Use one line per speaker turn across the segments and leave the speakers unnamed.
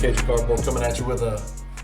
Cajun Cardboard coming at you with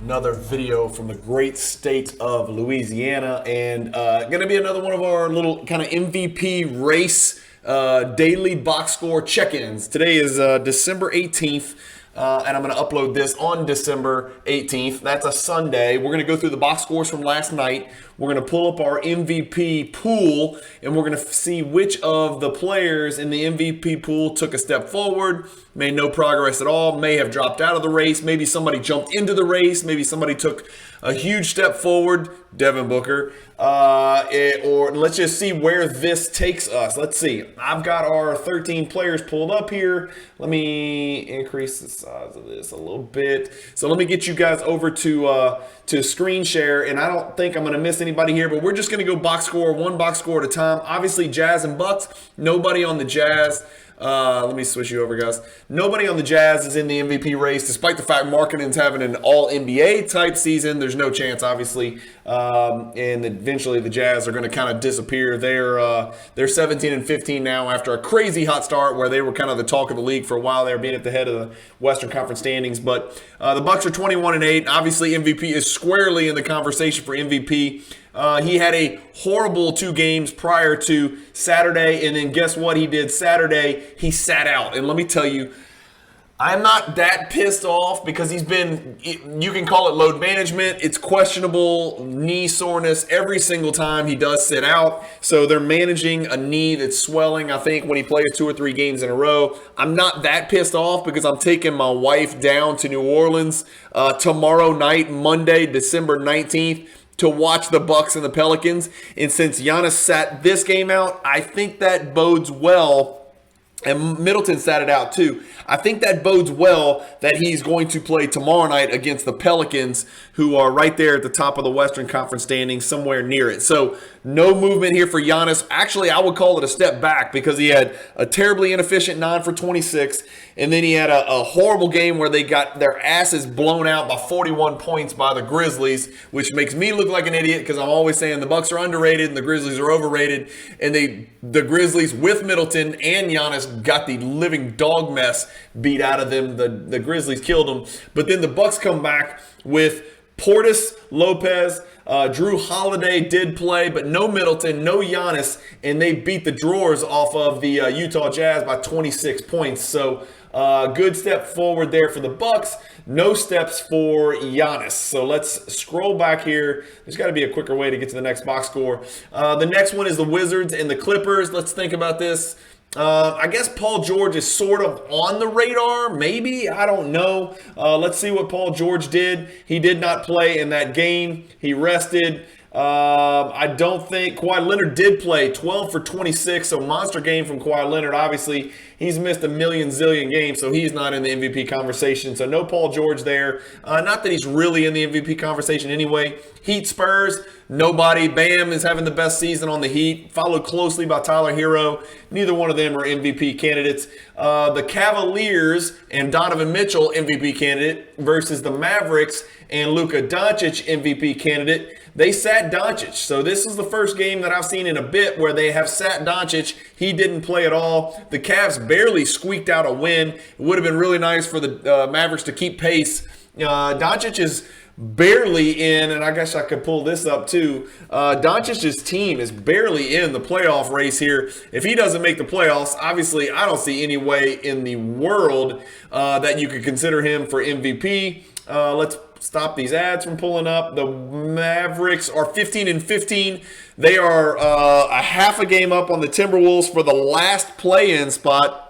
another video from the great state of Louisiana, and going to be another one of our little kind of MVP race daily box score check-ins. Today is December 18th. And I'm going to upload this on December 18th. That's a Sunday. We're going to go through the box scores from last night. We're going to pull up our MVP pool, and we're going to see which of the players in the MVP pool took a step forward, made no progress at all, may have dropped out of the race. Maybe somebody jumped into the race. Maybe somebody took a huge step forward, Devin Booker. Or let's just see where this takes us. Let's see. I've got our 13 players pulled up here. Let me increase the size of this a little bit. So let me get you guys over to screen share, and I don't think I'm going to miss anybody here, but we're just going to go box score, one box score at a time. Obviously, Jazz and Bucks. Nobody on the Jazz. Let me switch you over, guys. Nobody on the Jazz is in the MVP race, despite the fact Markkanen's having an all-NBA type season. There's no chance, obviously, and eventually the Jazz are going to kind of disappear. They're 17 and 15 now after a crazy hot start where they were kind of the talk of the league for a while. They were being at the head of the Western Conference standings, but the Bucks are 21 and 8. Obviously, MVP is squarely in the conversation for MVP. He had a horrible 2 games prior to Saturday, and then guess what he did Saturday? He sat out. And let me tell you, I'm not that pissed off because you can call it load management. It's questionable knee soreness every single time he does sit out. So they're managing a knee that's swelling, I think, when he plays 2 or 3 games in a row. I'm not that pissed off because I'm taking my wife down to New Orleans tomorrow night, Monday, December 19th. To watch the Bucks and the Pelicans. And since Giannis sat this game out, I think that bodes well. And Middleton sat it out too. I think that bodes well that he's going to play tomorrow night against the Pelicans, who are right there at the top of the Western Conference standings, somewhere near it. So no movement here for Giannis. Actually, I would call it a step back because he had a terribly inefficient 9 for 26, and then he had a horrible game where they got their asses blown out by 41 points by the Grizzlies, which makes me look like an idiot because I'm always saying the Bucks are underrated and the Grizzlies are overrated, and the Grizzlies with Middleton and Giannis got the living dog mess beat out of them. The Grizzlies killed them. But then the Bucks come back with Portis, Lopez, Drew Holiday did play, but no Middleton, no Giannis, and they beat the drawers off of the Utah Jazz by 26 points. So good step forward there for the Bucks. No steps for Giannis. So let's scroll back here. There's got to be a quicker way to get to the next box score. The next one is the Wizards and the Clippers. Let's think about this. I guess Paul George is sort of on the radar, maybe. I don't know. Let's see what Paul George did. He did not play in that game. He rested. I don't think Kawhi Leonard did play 12 for 26, so monster game from Kawhi Leonard. Obviously, he's missed a million zillion games, so he's not in the MVP conversation. So no Paul George there. Not that he's really in the MVP conversation anyway. HeatSpurs, nobody. Bam is having the best season on the Heat, followed closely by Tyler Hero. Neither one of them are MVP candidates. The Cavaliers and Donovan Mitchell, MVP candidate, versus the Mavericks and Luka Doncic, MVP candidate. They sat Doncic. So this is the first game that I've seen in a bit where they have sat Doncic. He didn't play at all. The Cavs barely squeaked out a win. It would have been really nice for the Mavericks to keep pace. Doncic is barely in, and I guess I could pull this up too. Doncic's team is barely in the playoff race here. If he doesn't make the playoffs, obviously I don't see any way in the world that you could consider him for MVP. Let's stop these ads from pulling up. The Mavericks are 15 and 15. They are a half a game up on the Timberwolves for the last play-in spot.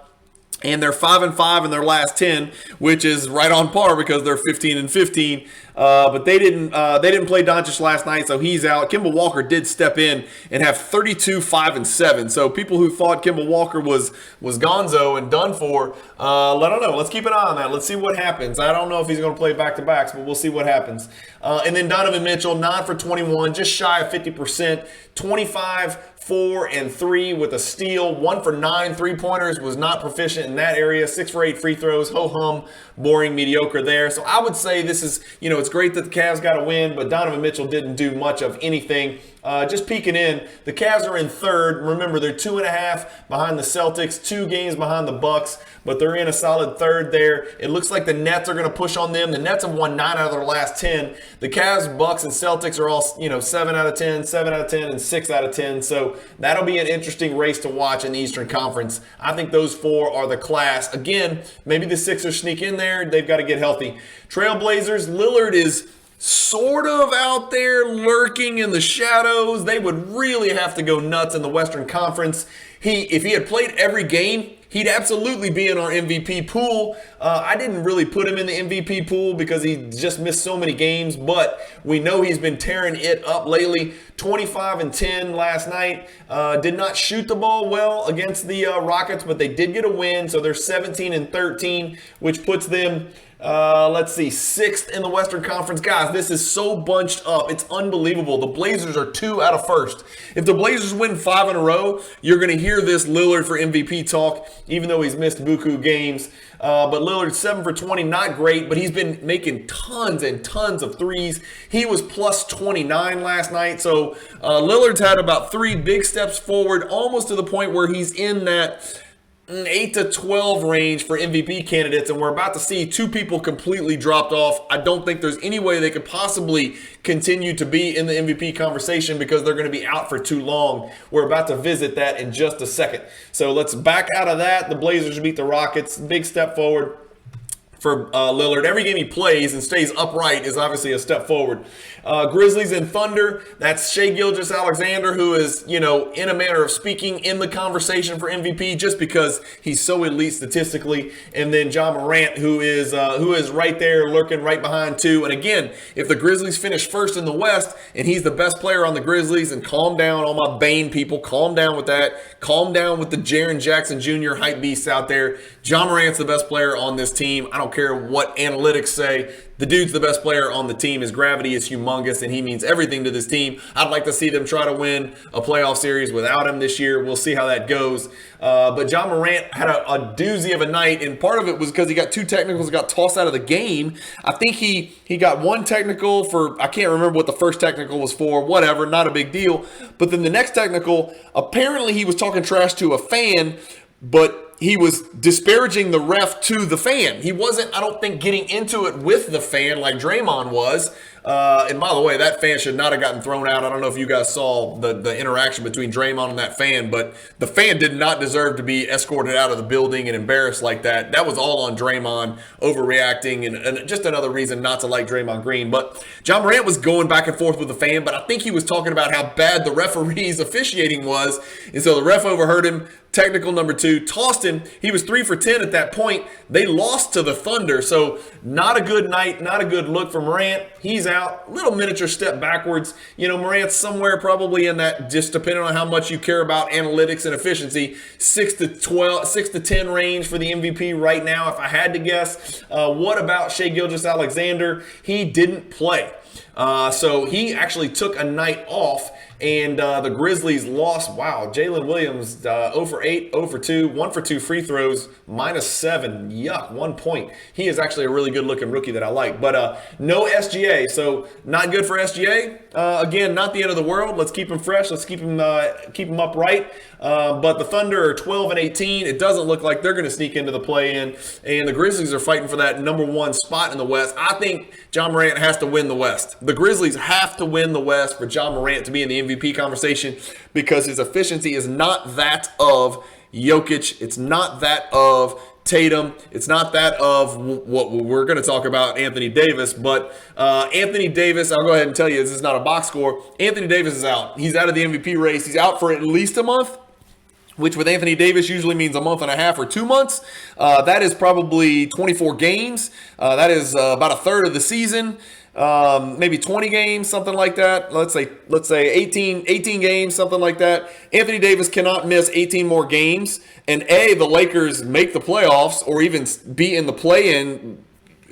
And they're 5 and 5 in their last 10, which is right on par because they're 15 and 15. But they didn't play Doncic last night, so he's out. Kemba Walker did step in and have 32, 5 and 7. So people who thought Kemba Walker was gonzo and done for, I don't know. Let's keep an eye on that. Let's see what happens. I don't know if he's going to play back-to-backs, but we'll see what happens. And then Donovan Mitchell, 9 for 21, just shy of 50%, 25, 4 and 3 with a steal, 1 for 9 3-pointers, was not proficient in in that area. 6 for 8 free throws, ho-hum, boring, mediocre there. So I would say this is, it's great that the Cavs got a win, but Donovan Mitchell didn't do much of anything. Just peeking in, the Cavs are in third. Remember, they're 2.5 behind the Celtics, 2 games behind the Bucks, but they're in a solid third there. It looks like the Nets are going to push on them. The Nets have won 9 out of their last 10. The Cavs, Bucks, and Celtics are all, 7 out of 10, 7 out of 10, and 6 out of 10. So that'll be an interesting race to watch in the Eastern Conference. I think those 4 are the class. Again, maybe the Sixers sneak in there. They've got to get healthy. Trailblazers, Lillard is sort of out there lurking in the shadows. They would really have to go nuts in the Western Conference. If he had played every game, he'd absolutely be in our MVP pool. I didn't really put him in the MVP pool because he just missed so many games, but we know he's been tearing it up lately. 25 and 10 last night. Did not shoot the ball well against the Rockets, but they did get a win, so they're 17 and 13, which puts them sixth in the Western Conference. Guys, this is so bunched up. It's unbelievable. The Blazers are 2 out of first. If the Blazers win 5 in a row, you're going to hear this Lillard for MVP talk, even though he's missed buku games. But Lillard, 7 for 20, not great, but he's been making tons and tons of threes. He was plus 29 last night. So Lillard's had about 3 big steps forward, almost to the point where he's in that 8 to 12 range for MVP candidates, and we're about to see 2 people completely dropped off. I don't think there's any way they could possibly continue to be in the MVP conversation because they're going to be out for too long. We're about to visit that in just a second. So let's back out of that. The Blazers beat the Rockets. Big step forward for Lillard. Every game he plays and stays upright is obviously a step forward. Grizzlies and Thunder, that's Shai Gilgeous-Alexander, who is, in a manner of speaking, in the conversation for MVP just because he's so elite statistically. And then John Morant, who is right there lurking right behind too. And again, if the Grizzlies finish first in the West and he's the best player on the Grizzlies, and calm down, all my Bane people, calm down with that. Calm down with the Jaren Jackson Jr. hype beasts out there. John Morant's the best player on this team. I don't care what analytics say. The dude's the best player on the team. His gravity is humongous, and he means everything to this team. I'd like to see them try to win a playoff series without him this year. We'll see how that goes. But John Morant had a doozy of a night, and part of it was because he got 2 technicals, got tossed out of the game. I think he got 1 technical for, I can't remember what the first technical was for, whatever, not a big deal. But then the next technical, apparently he was talking trash to a fan, but he was disparaging the ref to the fan. He wasn't, I don't think, getting into it with the fan like Draymond was. And by the way, that fan should not have gotten thrown out. I don't know if you guys saw the interaction between Draymond and that fan, but the fan did not deserve to be escorted out of the building and embarrassed like that. That was all on Draymond overreacting and just another reason not to like Draymond Green. But John Morant was going back and forth with the fan, but I think he was talking about how bad the referee's officiating was. And so the ref overheard him. Technical number 2, tossed him. He was 3 for 10 at that point. They lost to the Thunder, so not a good night, not a good look for Morant. He's out. Little miniature step backwards. Morant's somewhere probably in that, just depending on how much you care about analytics and efficiency, 6 to 10 range for the MVP right now, if I had to guess. What about Shai Gilgeous-Alexander? He didn't play. So he actually took a night off, and the Grizzlies lost. Wow, Jalen Williams, 0 for 8, 0 for 2, 1 for 2 free throws, -7. Yuck, 1 point. He is actually a really good-looking rookie that I like. But no SGA, so not good for SGA. Again, not the end of the world. Let's keep him fresh. Let's keep him upright. But the Thunder are 12 and 18. It doesn't look like they're going to sneak into the play-in. And the Grizzlies are fighting for that number 1 spot in the West. I think John Morant has to win the West. The Grizzlies have to win the West for John Morant to be in the MVP conversation because his efficiency is not that of Jokic. It's not that of Tatum. It's not that of what we're going to talk about, Anthony Davis. But Anthony Davis, I'll go ahead and tell you, this is not a box score. Anthony Davis is out. He's out of the MVP race. He's out for at least a month, which with Anthony Davis usually means a month and a half or 2 months. That is probably 24 games. That is about a third of the season. Maybe 20 games, something like that. Let's say 18 games, something like that. Anthony Davis cannot miss 18 more games. And the Lakers make the playoffs or even be in the play-in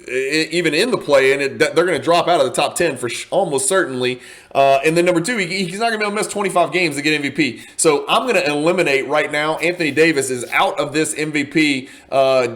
even in the play, and they're going to drop out of the top 10 for almost certainly. And then number two, he's not going to be able to miss 25 games to get MVP. So I'm going to eliminate right now. Anthony Davis is out of this MVP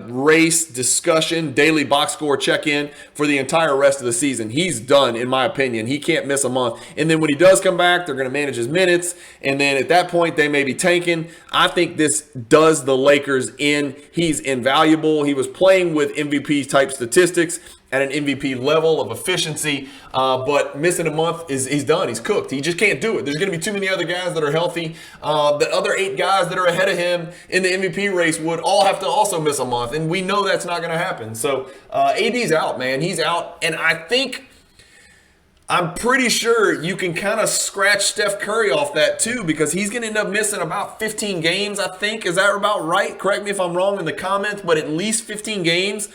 race discussion, daily box score check-in for the entire rest of the season. He's done, in my opinion. He can't miss a month. And then when he does come back, they're going to manage his minutes. And then at that point, they may be tanking. I think this does the Lakers in. He's invaluable. He was playing with MVP type statistics at an MVP level of efficiency, but missing a month he's done. He's cooked. He just can't do it. There's going to be too many other guys that are healthy. The other 8 guys that are ahead of him in the MVP race would all have to also miss a month, and we know that's not going to happen. So AD's out, man. He's out, and I'm pretty sure you can kind of scratch Steph Curry off that too, because he's going to end up missing about 15 games, I think. Is that about right? Correct me if I'm wrong in the comments, but at least 15 games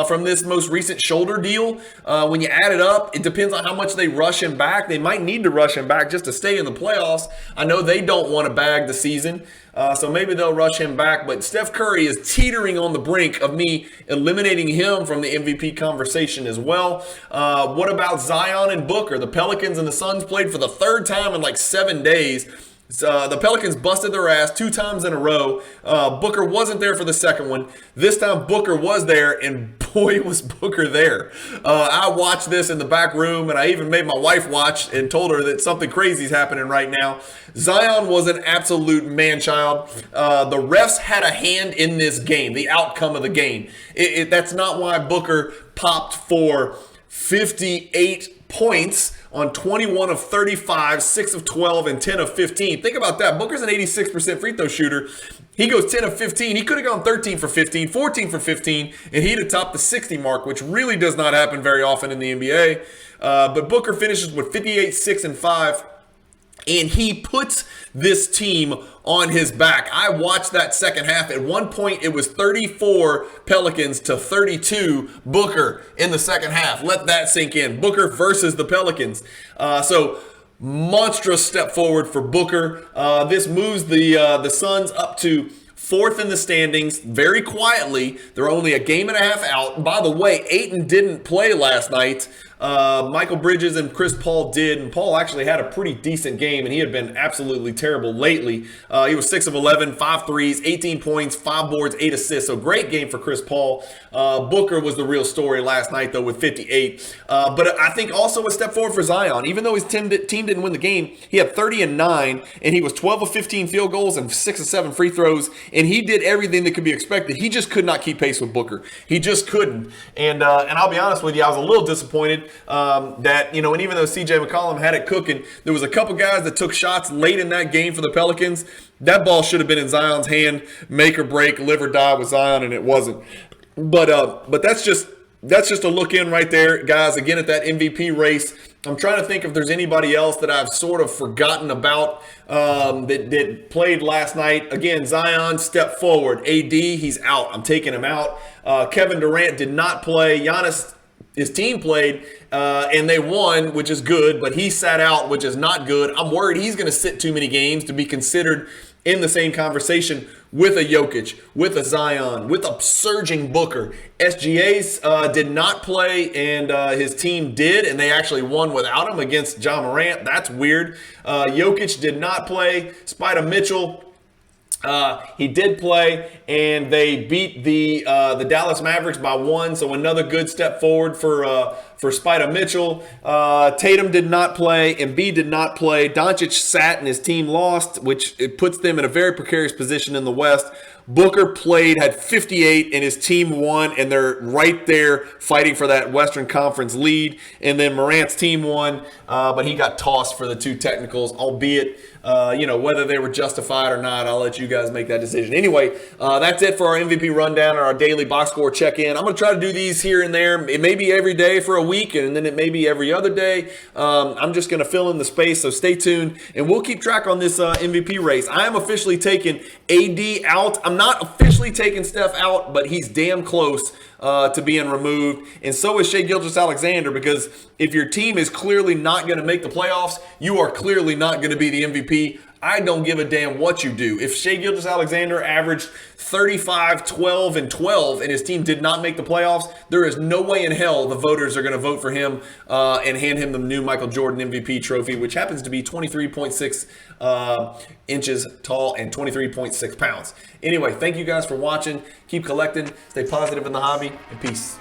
from this most recent shoulder deal. When you add it up, it depends on how much they rush him back. They might need to rush him back just to stay in the playoffs. I know they don't want to bag the season, so maybe they'll rush him back. But Steph Curry is teetering on the brink of me eliminating him from the MVP conversation as well. What about Zion and Booker? The Pelicans and the Suns played for the third time in like 7 days. The Pelicans busted their ass 2 times in a row. Booker wasn't there for the second one. This time Booker was there, and boy, was Booker there. I watched this in the back room, and I even made my wife watch and told her that something crazy is happening right now. Zion was an absolute man-child. The refs had a hand in this game, the outcome of the game. That's not why Booker popped for 58 points on 21 of 35, 6 of 12, and 10 of 15. Think about that. Booker's an 86% free throw shooter. He goes 10 of 15. He could have gone 13 for 15, 14 for 15, and he'd have topped the 60 mark, which really does not happen very often in the NBA. But Booker finishes with 58, 6, and 5. And he puts this team on his back. I watched that second half. At one point, it was 34 Pelicans to 32 Booker in the second half. Let that sink in. Booker versus the Pelicans. So monstrous step forward for Booker. This moves the Suns up to 4th in the standings very quietly. They're only a game and a half out. By the way, Ayton didn't play last night. Michael Bridges and Chris Paul did, and Paul actually had a pretty decent game, and he had been absolutely terrible lately. He was 6 of 11, 5 threes, 18 points, 5 boards, 8 assists, so great game for Chris Paul. Booker was the real story last night, though, with 58. But I think also a step forward for Zion. Even though his team didn't win the game, he had 30 and 9, and he was 12 of 15 field goals and 6 of 7 free throws, and he did everything that could be expected. He just could not keep pace with Booker. He just couldn't. And I'll be honest with you, I was a little disappointed that, and even though CJ McCollum had it cooking, there was a couple guys that took shots late in that game for the Pelicans. That ball should have been in Zion's hand, make or break, live or die with Zion, and it wasn't. But that's just a look in right there, guys. Again, at that MVP race, I'm trying to think if there's anybody else that I've sort of forgotten about that played last night. Again, Zion stepped forward. AD, he's out. I'm taking him out. Kevin Durant did not play. Giannis, his team played, and they won, which is good, but he sat out, which is not good. I'm worried he's going to sit too many games to be considered in the same conversation with a Jokic, with a Zion, with a surging Booker. SGA did not play, and his team did, and they actually won without him against Ja Morant. That's weird. Jokic did not play. Spider Mitchell, he did play, and they beat the Dallas Mavericks by 1. So another good step forward for Spider Mitchell. Tatum did not play, Embiid did not play. Doncic sat, and his team lost, which it puts them in a very precarious position in the West. Booker played, had 58, and his team won, and they're right there fighting for that Western Conference lead. And then Morant's team won, but he got tossed for the 2 technicals, albeit, whether they were justified or not, I'll let you guys make that decision. Anyway, that's it for our MVP rundown and our daily box score check-in. I'm going to try to do these here and there. It may be every day for a week, and then it may be every other day. I'm just going to fill in the space, so stay tuned, and we'll keep track on this MVP race. I am officially taking AD out. I'm not officially taking Steph out, but he's damn close to being removed. And so is Shai Gilgeous-Alexander, because if your team is clearly not going to make the playoffs, you are clearly not going to be the MVP. I don't give a damn what you do. If Shai Gilgeous-Alexander averaged 35, 12, and 12 and his team did not make the playoffs, there is no way in hell the voters are going to vote for him and hand him the new Michael Jordan MVP trophy, which happens to be 23.6 inches tall and 23.6 pounds. Anyway, thank you guys for watching. Keep collecting. Stay positive in the hobby, and peace.